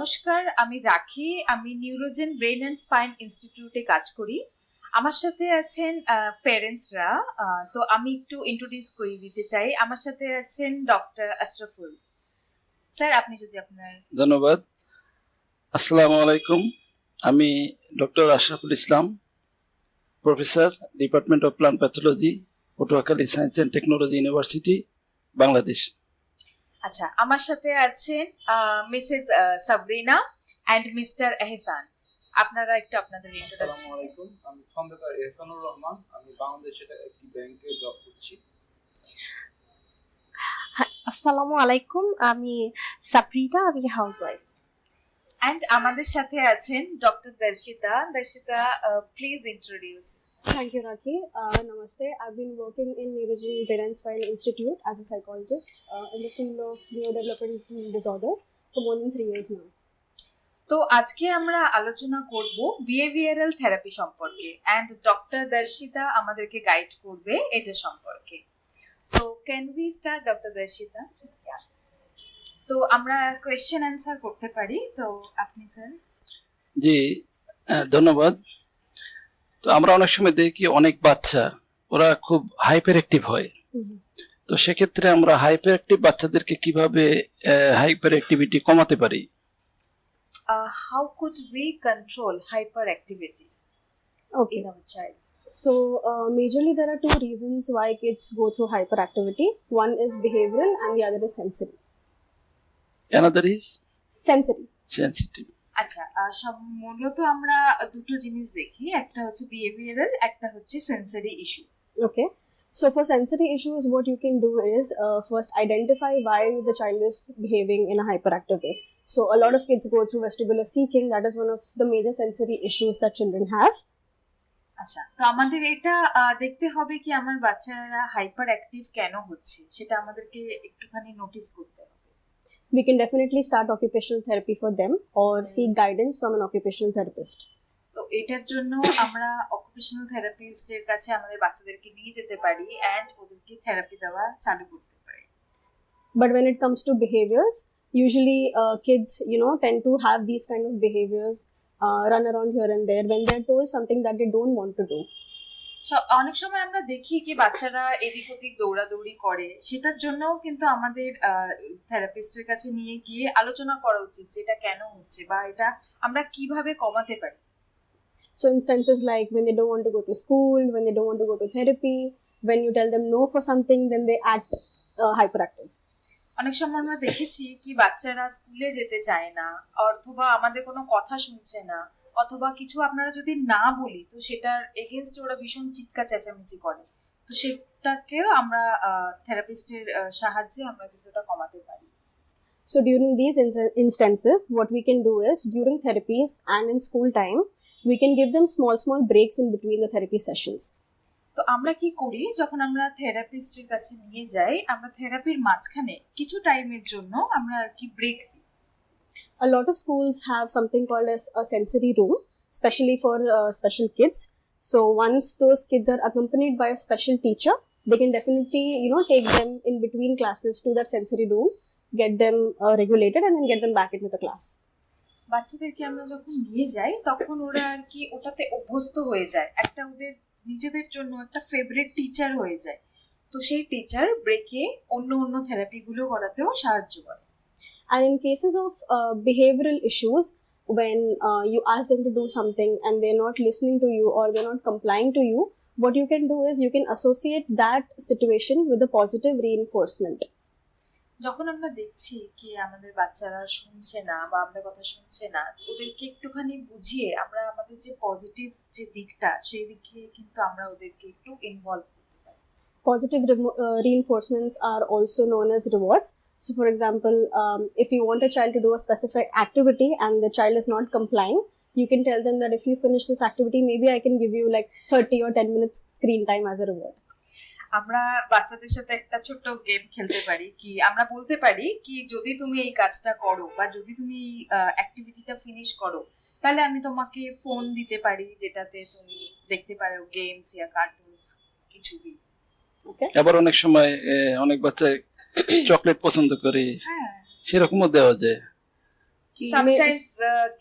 নমস্কার, আমি রাখি। আমি নিউরোজেন ব্রেন অ্যান্ড স্পাইন ইনস্টিটিউটে কাজ করি। আমার সাথে আছেন প্যারেন্টসরা। তো আমি একটু ইন্ট্রোডিউস করে দিতে চাই। আমার সাথে আছেন ডক্টর আশরাফুল স্যার। আপনি যদি আপনার ধন্যবাদ। আসসালামু আলাইকুম। আমি doctor Ashraful Islam, professor, department of plant pathology, Patuakhali science and technology university, Bangladesh. আচ্ছা, আমার সাথে আছেন মিসেস সাবরিনা অ্যান্ড মিস্টার এহসান। আপনারা একটু আপনাদের ইন্ট্রোডাকশন। আসসালামু আলাইকুম, আমি খন্দকার এহসানুর রহমান। আমি বাংলাদেশের একটি ব্যাংকে জব করছি। আসসালামু আলাইকুম, আমি সাপ্রিতা, আমি হাউসওয়াইফ। অ্যান্ড আমাদের সাথে আছেন doctor Darshita. Darshita, please introduce. Thank you, Raki. Namaste. I've been working in NeuroGen Brain and Spine Institute as a psychologist in the field of neurodevelopmental disorders for more than 3 years now. তো আজকে আমরা আলোচনা করব behavioural therapy সম্পর্কে, and doctor Darshita আমাদেরকে guide করবে এটা সম্পর্কে। So can we start, doctor Darshita? তো আমরা কোয়েশ্চেন অ্যান্সার করতে পারি। তো আপনি স্যার। জি, ধন্যবাদ। তো আমরা অনেক সময় দেখি অনেক বাচ্চা ওরা খুব হাইপার অ্যাক্টিভ হয়। তো সেক্ষেত্রে আমরা হাইপার অ্যাক্টিভ বাচ্চাদেরকে কিভাবে হাইপার অ্যাক্টিভিটি কমাতে পারি? How could we control hyperactivity Okay. in our child? So, majorly there are two reasons why kids go through hyperactivity. One is behavioral and the other is sensory. Another is Sensory. sensitive. আচ্ছা, সব মূলত আমরা দুটো জিনিস দেখি, একটা হচ্ছে behavioural, একটা হচ্ছে sensory issue. Okay. So, for sensory issues, what you can do is first identify why the child is behaving in a hyperactive way. So, a lot of kids go through vestibular seeking. That is one of the major sensory issues that children have. আচ্ছা, তো আমাদের এটা দেখতে হবে কি আমার বাচ্চারা hyper active কেন হচ্ছে, সেটা আমাদেরকে একটুখানি নোটিস করতে হবে। We can definitely start occupational therapy for them or seek guidance from an occupational therapist. তো এটার জন্য আমরা অকুপেশনাল থেরাপিস্টের কাছে আমাদের বাচ্চাদেরকে নিয়ে যেতে পারি অ্যান্ড ওদেরকে থেরাপি দেওয়া চালু করতে পারি। But when it comes to behaviors, usually kids, tend to have these kind of behaviors, run around here and there when they're told something that they don't want to do. অনেক সময় আমরা দেখি কি বাচ্চারা এদিক ওদিক দৌড়াদৌড়ি করে, সেটার জন্যও কিন্তু আমাদের থেরাপিস্টের কাছে নিয়ে গিয়ে আলোচনা করা উচিত যে এটা কেন হচ্ছে বা এটা আমরা কিভাবে কমাতে পারি। So instances like when they don't want to go to school, when they don't want to go to therapy, when you tell them no for something, then they act hyperactive. অনেক সময় আমরা দেখেছি কি বাচ্চারা স্কুলে যেতে চায় না, অথবা আমাদের কোনো কথা শুনছে না, অথবা কিছু আপনারা যদি না বলি তো সেটার এগেইনস্টে ওরা ভীষণ চিৎকার চেঁচামেচি করে। তো সেটাকেও আমরা থেরাপিস্টের সাহায্যে আমরা কিন্তু এটা কমাতে পারি। So during these instances, what we can do is during therapies and in school time, we can give them small breaks in between the therapy sessions. তো আমরা কি করি, যখন আমরা থেরাপিস্টের কাছে নিয়ে যাই, আমরা থেরাপির মাঝখানে কিছু টাইমের জন্য আমরা আর কি ব্রেক দিই। A lot of schools have something called as a sensory room, especially for special kids. So once those kids are accompanied by a special teacher, they can definitely, take them in between classes to that sensory room, get them regulated and then get them back into the class. বাচ্চাদেরকে আমরা যখন নিয়ে যাই তখন ওরা আর কি ওটাতে অভ্যস্ত হয়ে যায়, একটা ওদের নিজেদের জন্য একটা ফেভারিট টিচার হয়ে যায়। তো সেই টিচার ব্রেকে অন্য থেরাপিগুলো করাতেও সাহায্য করে। And in cases of behavioral issues, when you ask them to do something and they're not listening to you or they're not complying to you, what you can do is you can associate that situation with a positive reinforcement. যখন আমরা দেখছি কি আমাদের বাচ্চারা শুনছে না বা আমাদের কথা শুনছে না, ওদেরকে একটুখানি বুঝিয়ে আমরা আমাদের যে পজিটিভ যে দিকটা সেই দিকে কিন্তু আমরা ওদেরকে একটু ইনভলভ করতে পারি। Positive reinforcements are also known as rewards. So for example, if you want a child to do a specific activity and the child is not complying, you can tell them that if you finish this activity, maybe I can give you like 30 or 10 minutes screen time as a reward. আমরা বাচ্চাদের সাথে একটা ছোট্ট game খেলতে পারি, কি আমরা বলতে পারি কি যদি তুমি এই কাজটা করো বা যদি তুমি এই অ্যাক্টিভিটিটা ফিনিশ করো তাহলে আমি তোমাকে ফোন দিতে পারি, যেটাতে তুমি দেখতে পারো গেমস বা কার্টুনস কিছু। আবার অনেক সময় অনেক বাচ্চা চকলেট পছন্দ করে, হ্যাঁ, সেরকমও দেওয়া যায়। Sometimes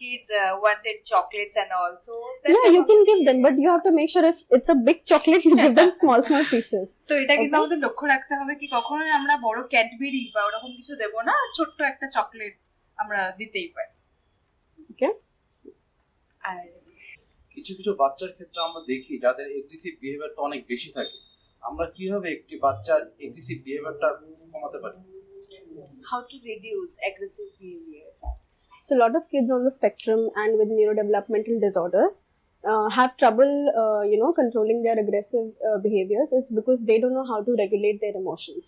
kids wanted chocolates and all, so Yeah, you can give them, but you have to make sure if it's a big chocolate, you give them small pieces. তো এটা কিন্তু Okay. আমাদের লক্ষ্য রাখতে হবে কি কখনোই আমরা বড় ক্যাডবেরি বা ওরকম কিছু দেবো না, ছোট্ট একটা চকলেট আমরা দিতেই পারি। Okay. আর কিছু কিছু বাচ্চার ক্ষেত্রে আমরা দেখি যাদের এগ্রেসিভ বিহেভিয়ারটা অনেক বেশি থাকে, আমরা কিভাবে একটি বাচ্চার এগ্রেসিভ বিহেভিয়ারটা কমাতে পারি? how to reduce aggressive behavior? So a lot of kids on the spectrum and with neurodevelopmental disorders have trouble, controlling their aggressive behaviors is because they don't know how to regulate their emotions.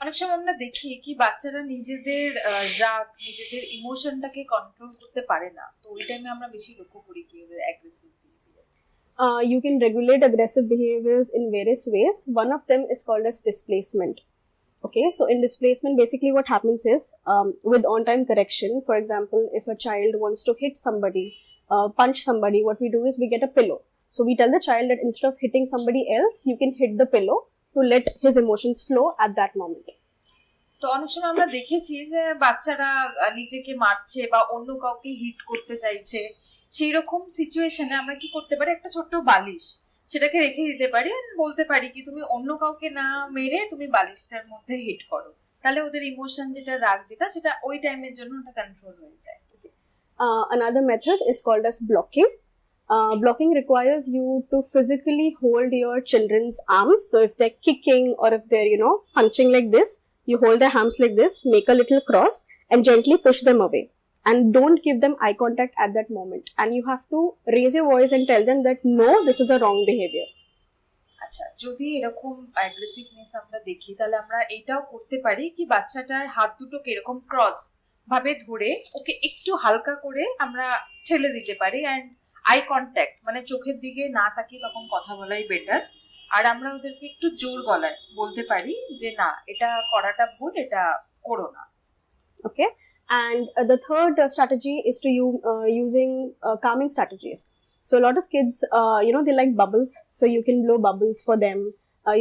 অনেক সময় আমরা দেখি কি বাচ্চারা নিজেদের রাগ, নিজেদের ইমোশনটাকে control করতে পারে না, তো ওই টাইমে আমরা বেশি লক্ষ্য করি কি ওদের aggressive behaviour. You can regulate aggressive behaviors in various ways. One of them is called as displacement. Okay, so in displacement, basically what happens is with on-time correction, for example, if a child wants to hit somebody, punch somebody, what we do is we get a pillow. So we tell the child that instead of hitting somebody else, you can hit the pillow to let his emotions flow at that moment. তো অনেক সময় আমরা দেখেছি যে বাচ্চারা নিজেকে মারছে বা অন্য কাউকে হিট করতে চাইছে, সেই রকম সিচুয়েশনে আমরা কি করতে পারি, একটা ছোট্ট বালিশ সেটাকে রেখে দিতে পারি আর বলতে পারি কি তুমি অন্য কাউকে না মেরে তুমি বালিশটার মধ্যে হিট করো, তাহলে ওদের ইমোশন যেটা রাগ যেটা সেটা ওই টাইমের জন্য ওটা কন্ট্রোল হয়ে যায়। Another method is called as blocking. Blocking requires you to physically hold your children's arms. So if they're kicking or if they're, punching like this, you hold their arms like this, make a little cross and gently push them away. And don't give them eye contact at that moment. And you have to raise your voice and tell them that no, this is a wrong behavior. আচ্ছা, যদি এরকম aggressiveness আমরা দেখি তাহলে আমরা এটাও করতে পারি কি বাচ্চাটার হাত দুটোকে এরকম ক্রস ভাবে ধরে ওকে একটু হালকা করে আমরা ঠেলে দিতে পারি, অ্যান্ড আই কন্ট্যাক্ট মানে চোখের দিকে না তাকিয়ে তখন কথা বলাই বেটার। আর আমরা ওদেরকে একটু জোর গলায় বলতে পারি যে না এটা করাটা ভুল, এটা করো না। Okay. And the third strategy is to using calming strategies. So a lot of kids, they like bubbles. So you can blow bubbles for them.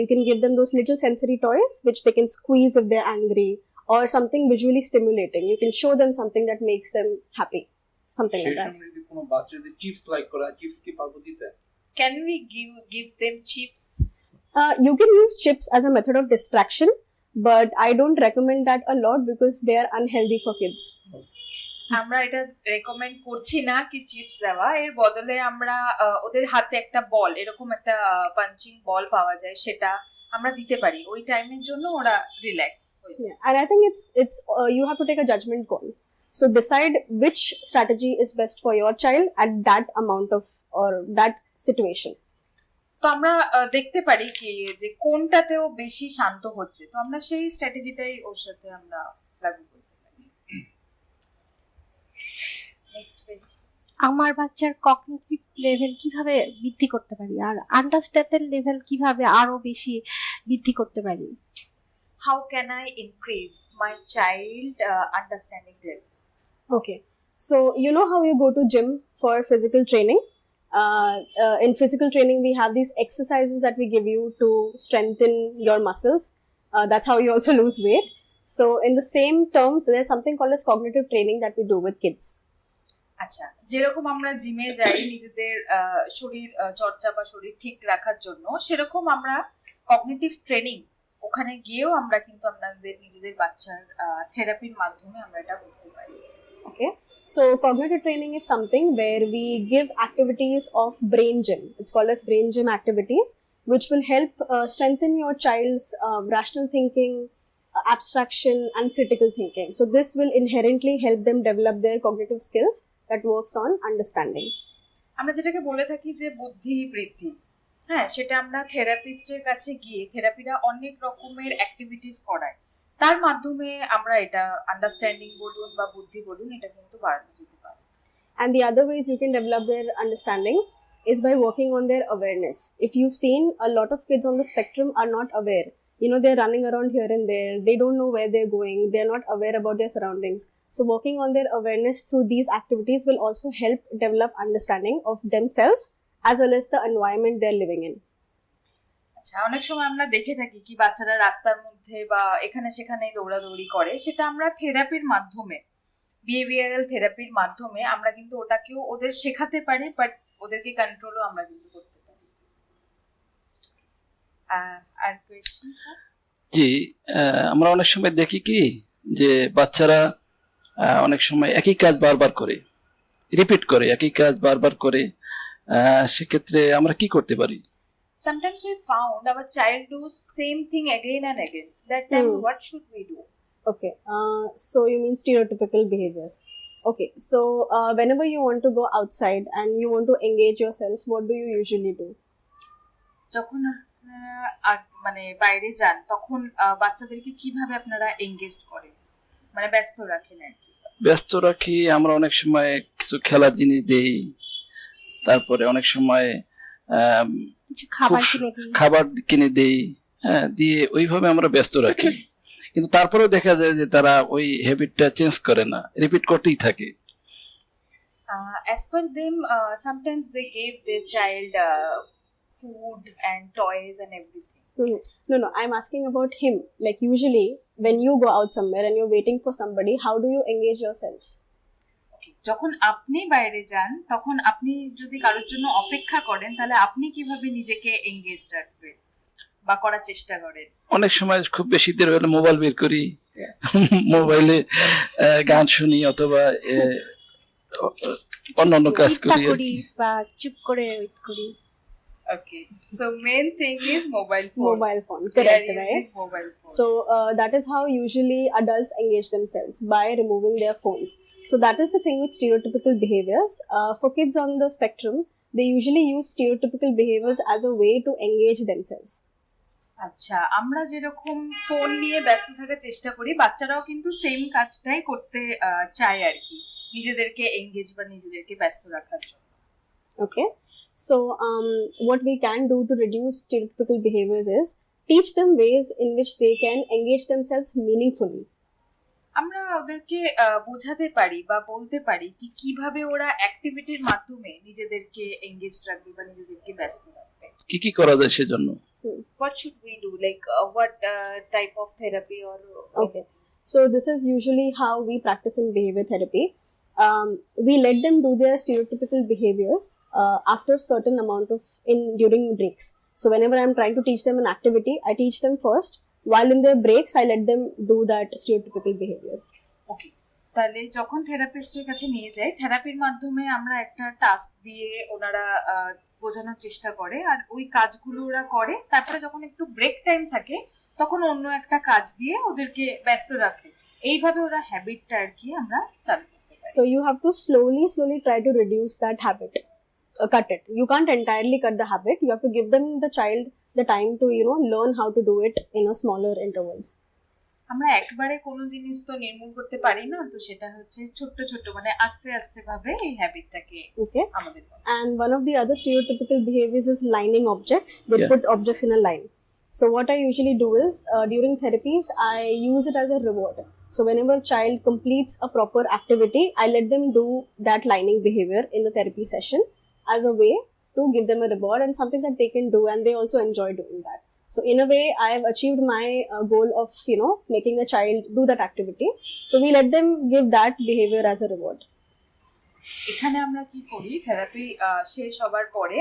You can give them those little sensory toys which they can squeeze if they're angry, or something visually stimulating. You can show them something that makes them happy. Something like সেই that. সময় যদি কোনো বাচ্চা যদি chips like করে, chips কি পারবো দিতে? Can we give them chips? You can use chips as a method of distraction, but I don't recommend that a lot because they are unhealthy for kids. আমরা এটা রেকমেন্ড করছি না কি chips দেওয়া, এর বদলে আমরা ওদের হাতে একটা বল, এরকম একটা পাঞ্চিং বল পাওয়া যায়, সেটা আমরা দিতে পারি, ওই টাইমের জন্য ওরা রিল্যাক্স হয়ে যায়। Yeah, and I think it's you have to take a judgment call. So decide which strategy is best for your child at that amount of or that situation. তো আমরা দেখতে পারি কি যে কোনটাতেও বেশি শান্ত হচ্ছে, তো আমরা সেই স্ট্র্যাটেজিটাই ওর সাথে আমরা লাগু করতে পারি। Next page. আমার বাচ্চার কগনিটিভ লেভেল কিভাবে বৃদ্ধি করতে পারি আর আন্ডারস্ট্যান্ডিং লেভেল কিভাবে আরো বেশি বৃদ্ধি করতে পারি? How can I increase my child understanding level? Okay, so you know how you go to gym for physical training. In physical training, we have these exercises that we give you to strengthen your muscles. That's how you also lose weight. So in the same terms, there's something called as cognitive training that we do with kids. আচ্ছা, যেরকম আমরা জিমে যাই নিজেদের শরীর চর্চা বা শরীর ঠিক রাখার জন্য, সেরকম আমরা কগনিটিভ ট্রেনিং ওখানে গিয়েও আমরা কিন্তু আমাদের নিজেদের বাচ্চার থেরাপির মাধ্যমে আমরা এটা করতে পারি। Okay, so cognitive training is something where we give activities of brain gym. It's called as brain gym activities, which will help strengthen your child's rational thinking, abstraction, and critical thinking. So this will inherently help them develop their cognitive skills that works on understanding. আমরা যেটাকে বলে থাকি যে বুদ্ধি বৃদ্ধি, হ্যাঁ, সেটা আমরা থেরাপিস্টের কাছে গিয়ে থেরাপিরা অনেক রকমের অ্যাক্টিভিটিস করায়, তার মাধ্যমে আমরা এটা আন্ডারস্ট্যান্ডিং বলুন বা বুদ্ধি বলুন এটা কিন্তু বাড়ানো যেতে পারে। And the other ways you can develop their understanding is by working on their awareness. If you've seen, a lot of kids on the spectrum are not aware. They're running around here and there. They don't know where they're going. They're not aware about their surroundings. So working on their awareness through these activities will also help develop understanding of themselves as well as the environment they're living in. আচ্ছা, অনেক সময় আমরা দেখে থাকি কি বাচ্চারা রাস্তার মধ্যে বা এখানে সেখানে দৌড়াদৌড়ি করে, সেটা আমরা থেরাপির মাধ্যমে বিহেভিয়ারাল থেরাপির মাধ্যমে আমরা কিন্তু ওটাকেও ওদের শেখাতে পারি, বাট ওদেরকে কন্ট্রোলও আমরা কিন্তু করতে পারি। আর কোয়েশ্চেন স্যার? জি, আমরা অনেক সময় দেখি কি যে বাচ্চারা অনেক সময় একই কাজ বারবার করে, রিপিট করে, একই কাজ বারবার করে। সেক্ষেত্রে আমরা কি করতে পারি? Sometimes we found our child does same thing again and again. That time, what should we do? Okay, so you mean stereotypical behaviors. Okay, so whenever you want to go outside and you want to engage yourself, what do you usually do? যখন আপনারা মানে বাইরে যান তখন বাচ্চাদেরকে কিভাবে আপনারা engage করেন, মানে ব্যস্ত রাখেন আর কি? ব্যস্ত রাখি, আমরা অনেক সময় কিছু খেলার জিনিস দেই, তারপরে অনেক সময় কিছু খাবার কিনে দেই, হ্যাঁ, দিয়ে ওইভাবে আমরা ব্যস্ত রাখি। কিন্তু তারপরেও দেখা যায় যে তারা ওই হ্যাবিটটা চেঞ্জ করে না, রিপিট করতেই থাকে। As per them, sometimes they gave their child food and toys and everything. No, I'm asking about him. Like usually when you go out somewhere and you're waiting for somebody, how do you engage yourself? Okay, যখন আপনি বাইরে যান তখন আপনি যদি কারোর জন্য অপেক্ষা করেন তাহলে আপনি কিভাবে নিজেকে এঙ্গেজ রাখবেন বা করার চেষ্টা করেন? অনেক সময় খুব বেশি দের হলে মোবাইল বের করি, মোবাইলে গান শুনি অথবা অন্যান্য কাজ করি বা চুপ করে ওয়েট করি। Okay, so main thing is mobile phone. Mobile phone, correct, right? Mobile phone. So that is how usually adults engage themselves, by removing their phones. So that is the thing with stereotypical behaviors. For kids on the spectrum, they usually use stereotypical behaviors as a way to engage themselves. আচ্ছা, আমরা যেরকম phone নিয়ে ব্যস্ত থাকার চেষ্টা করি, বাচ্চারাও কিন্তু সেম কাজটাই করতে চায় আর কি, নিজেদেরকে এঙ্গেজ বা নিজেদেরকে ব্যস্ত রাখার জন্য। Okay, so what we can do to reduce stereotypical behaviors is teach them ways in which they can engage themselves meaningfully. আমরা ওদেরকে বোঝাতে পারি বা বলতে পারি কি কিভাবে ওরা অ্যাক্টিভিটির মাধ্যমে নিজেদেরকে এঙ্গেজ রাখবে বা নিজেদেরকে ব্যস্ত রাখবে। কি কি করা যায় সেজন্য? What should we do? Like what type of therapy or? Okay, so this is usually how we practice in behavior therapy. We let them do their stereotypical behaviors after certain amount of during breaks. So whenever I'm trying to teach them an activity, I teach them first. While in their breaks, I let them do that stereotypical behavior. Okay. তাহলে যখন থেরাপিস্টের কাছে নিয়ে যাই, থেরাপির মাধ্যমে আমরা একটা task দিয়ে ওনারা বোঝানোর চেষ্টা করে আর ওই কাজগুলো ওরা করে, তারপরে যখন একটু ব্রেক টাইম থাকে তখন অন্য একটা কাজ দিয়ে ওদেরকে ব্যস্ত রাখে। এইভাবে ওরা হ্যাবিটটা আর কি আমরা চালু করতে পারি। So you have to slowly try to reduce that habit. Cut it. You can't entirely cut the habit. You have to give them the child the time to learn how to do it in a smaller intervals. আমরা একবারে কোনো জিনিস তো নির্মূল করতে পারি না, তো সেটা হচ্ছে ছোট ছোট মানে আস্তে আস্তে ভাবে এই হ্যাবিটটাকে আমাদের। And one of the other stereotypical behaviors is lining objects. They put objects in a line. So what I usually do is during therapies I use it as a reward. So whenever child completes a proper activity, I let them do that lining behavior in the therapy session as a way to give them a reward and something that they can do, and they also enjoy doing that. So in a way, I have achieved my goal of making a child do that activity. So we let them give that behavior as a reward. এখানে আমরা কি করি, therapy শেষ হবার পরে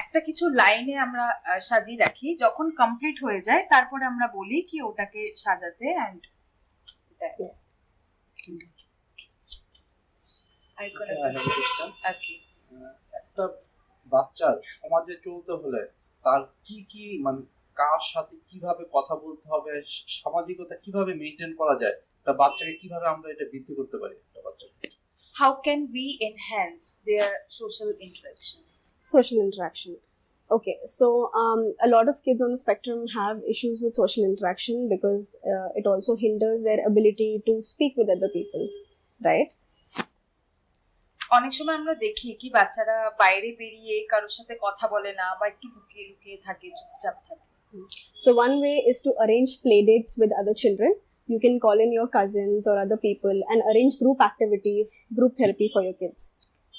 একটা কিছু লাইনে আমরা সাজিয়ে রাখি, যখন কমপ্লিট হয়ে যায় তারপরে আমরা বলি কি ওটাকে সাজাতে। And Yes. একটা বাচ্চার সমাজে চলতে হলে তার কি কি মানে কার সাথে কিভাবে কথা বলতে হবে, সামাজিকতা কিভাবে মেইনটেইন করা যায়, একটা বাচ্চাকে কিভাবে আমরা এটা বৃদ্ধি করতে পারি একটা বাচ্চাকে? How can we enhance their social interaction? Social interaction. Okay, so a lot of kids on the spectrum have issues with social interaction because it also hinders their ability to speak with other people, right? অনেক সময় আমরা দেখি কি বাচ্চারা বাইরে বেরিয়ে কারোর সাথে কথা বলে না বা একটু লুকিয়ে লুকিয়ে থাকে, চুপচাপ থাকে। So one way is to arrange play dates with other children. You can call in your cousins or other people and arrange group activities, group therapy for your kids.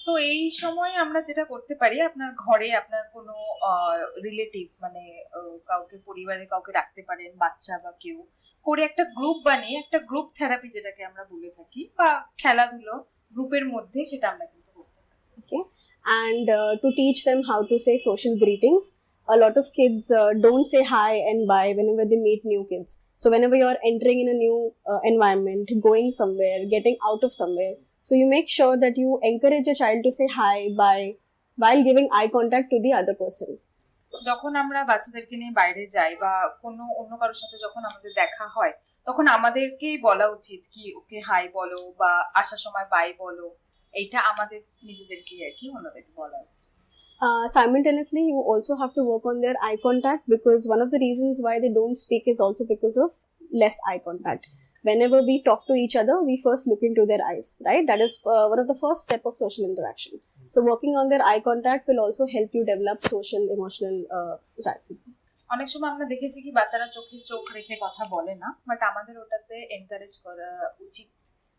তো এই সময় আমরা যেটা করতে পারি, আপনার ঘরে আপনার কোনো রিলেটিভ মানে কাউকে পরিবারে কাউকে রাখতে পারেন, বাচ্চা বা কেউ, করে একটা গ্রুপ বানিয়ে একটা গ্রুপ থেরাপি যেটাকে আমরা বলে থাকি বা খেলাধুলো গ্রুপের মধ্যে সেটা আমরা কিন্তু করতে পারি। Okay, and to teach them how to say social greetings. A lot of kids don't say hi and bye whenever they meet new kids. So whenever you are entering in a new environment, going somewhere, getting out of somewhere, so you make sure that you encourage a child to say hi, bye, while giving eye contact to the other person. যখন আমরা বাচ্চাদেরকে নিয়ে বাইরে যাই বা কোনো অন্য কারোর সাথে যখন আমাদের দেখা হয় তখন আমাদেরকেই বলা উচিত কি ওকে হাই বলো বা আসার সময় বাই বলো, এইটা আমাদের নিজেদেরকেই আর কি অন্যদেরকে বলা উচিত। Simultaneously, you also have to work on their eye contact, because one of the reasons why they don't speak is also because of less eye contact. Whenever we talk to each other, we first look into their eyes, right? That is one of the first step of social interaction. So working on their eye contact will also help you develop social, emotional strategies. অনেক সময় আমরা দেখেছি কি বাচ্চারা চোখে চোখ রেখে কথা বলে না, বাট আমাদের ওটাতে এনকারেজ করা উচিত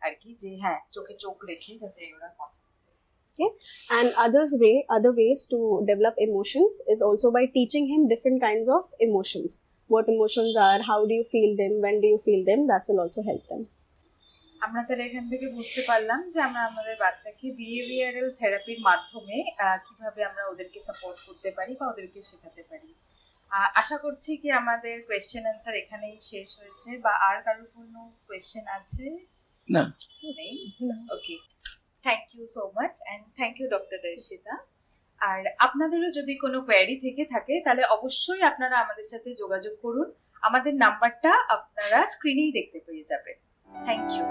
আর কি, যে হ্যাঁ চোখে চোখ রেখে যাতে ওরা কথা। Okay, and other ways to develop emotions is also by teaching him different kinds of emotions. What emotions are, how do you feel them, when do you feel them, that will also help them. আমরা তাহলে এখান থেকে বুঝতে পারলাম যে আমরা আমাদের বাচ্চাকে বিহেভিয়ারাল থেরাপির মাধ্যমে কিভাবে আমরা ওদেরকে সাপোর্ট করতে পারি বা ওদেরকে শেখাতে পারি। আশা করছি কি আমাদের কোয়েশ্চেন অ্যান্সার এখানেই শেষ হয়েছে, বা আর কারোর কোনো কোয়েশ্চেন আছে? না। Okay, thank you so much and thank you doctor Darshita. আর আপনাদেরও যদি কোনো কোয়ারি থেকে থাকে তাহলে অবশ্যই আপনারা আমাদের সাথে যোগাযোগ করুন, আমাদের নাম্বারটা আপনারা স্ক্রিনেই দেখতে পেয়ে যাবেন। Thank you.